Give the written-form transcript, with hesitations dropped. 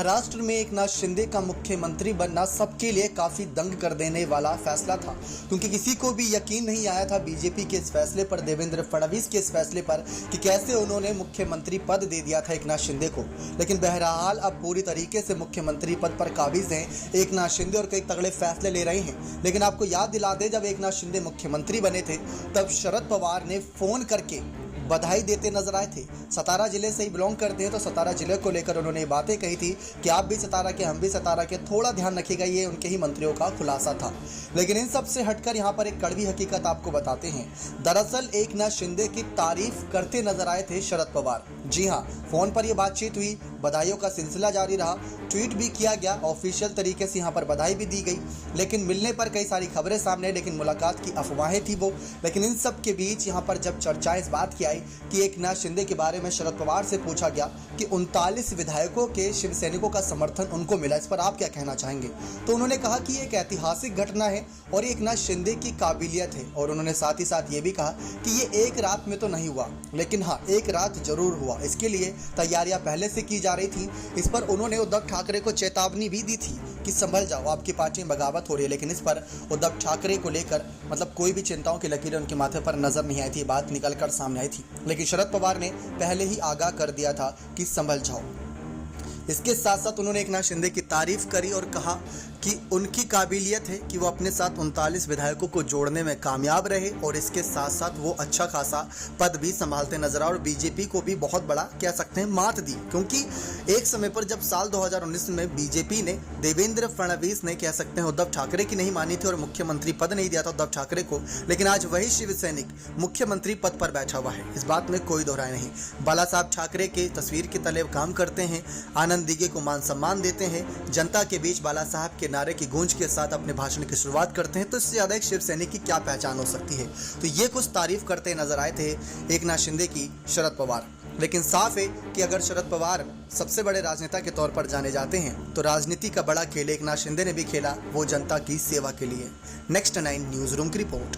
महाराष्ट्र में एकनाथ शिंदे का मुख्यमंत्री बनना सबके लिए काफी दंग कर देने वाला फैसला था, क्योंकि किसी को भी यकीन नहीं आया था बीजेपी के इस फैसले पर, देवेंद्र फडणवीस के इस फैसले पर कि कैसे उन्होंने मुख्यमंत्री पद दे दिया था एकनाथ शिंदे को। लेकिन बहरहाल अब पूरी तरीके से मुख्यमंत्री पद पर काबिज हैं एकनाथ शिंदे और कई तगड़े फैसले ले रहे हैं। लेकिन आपको याद दिला दे, जब एकनाथ शिंदे मुख्यमंत्री बने थे तब शरद पवार ने फोन करके बधाई देते नजर आए थे। सतारा जिले से ही बिलोंग करते हैं, तो सतारा जिले को लेकर उन्होंने बातें कही थी कि आप भी सतारा के, हम भी सतारा के, थोड़ा ध्यान रखिएगा। ये उनके ही मंत्रियों का खुलासा था। लेकिन इन सब से हटकर यहाँ पर एक कड़वी हकीकत आपको बताते हैं। दरअसल एकनाथ शिंदे की तारीफ करते नजर आए थे शरद पवार। जी हाँ, फोन पर यह बातचीत हुई, बधाइयों का सिलसिला जारी रहा, ट्वीट भी किया गया, ऑफिशियल तरीके से यहाँ पर बधाई भी दी गई। लेकिन मिलने पर कई सारी खबरें सामने, लेकिन मुलाकात की अफवाहें थी वो। लेकिन इन सब के बीच यहाँ पर जब चर्चा इस बात की आई कि एकनाथ शिंदे के बारे में शरद पवार से पूछा गया कि 39 विधायकों के शिव सैनिकों का समर्थन उनको मिला, इस पर आप क्या कहना चाहेंगे? तो उन्होंने कहा कि ये एक ऐतिहासिक घटना है और ये एकनाथ शिंदे की काबिलियत है। और उन्होंने साथ ही साथ ये भी कहा कि ये एक रात में तो नहीं हुआ, लेकिन हाँ, एक रात जरूर हुआ। इसके लिए तैयारियां पहले से की जा रही थी। इस पर उन्होंने उद्धव ठाकरे को चेतावनी भी दी थी कि संभल जाओ, आपकी पार्टी में बगावत हो रही है। लेकिन इस पर उद्धव ठाकरे को लेकर मतलब कोई भी चिंताओं की लकीरें उनके माथे पर नजर नहीं आई थी, बात निकल कर सामने आई थी। लेकिन शरद पवार ने पहले ही आगाह कर दिया था कि संभल जाओ। इसके साथ साथ उन्होंने एकनाथ शिंदे की तारीफ करी और कहा कि उनकी काबिलियत है कि वो अपने साथ 39 विधायकों को जोड़ने में कामयाब रहे और इसके साथ साथ वो अच्छा खासा पद भी संभालते नजर आए और बीजेपी को भी बहुत बड़ा कह सकते हैं मात दी। क्योंकि एक समय पर जब साल 2019 में बीजेपी ने, देवेंद्र फडणवीस ने कह सकते हैं उद्धव ठाकरे की नहीं मानी थी और मुख्यमंत्री पद नहीं दिया था उद्धव ठाकरे को, लेकिन आज वही शिव सैनिक मुख्यमंत्री पद पर बैठा हुआ है। इस बात में कोई दोहराए नहीं। बाला साहब ठाकरे के तस्वीर के तले काम करते हैं, आनंद दीघे को मान सम्मान देते हैं, जनता के बीच बाला साहब के नारे की गूंज के साथ अपने भाषण की शुरुआत करते हैं। तो इससे ज्यादा एक शिव सैनिक की क्या पहचान हो सकती है? तो ये कुछ तारीफ करते नजर आए थे एकनाथ शिंदे की शरद पवार। लेकिन साफ है कि अगर शरद पवार सबसे बड़े राजनेता के तौर पर जाने जाते हैं तो राजनीति का बड़ा खेल एकनाथ शिंदे ने भी खेला, वो जनता की सेवा के लिए। नेक्स्ट 9 न्यूज रूम की रिपोर्ट।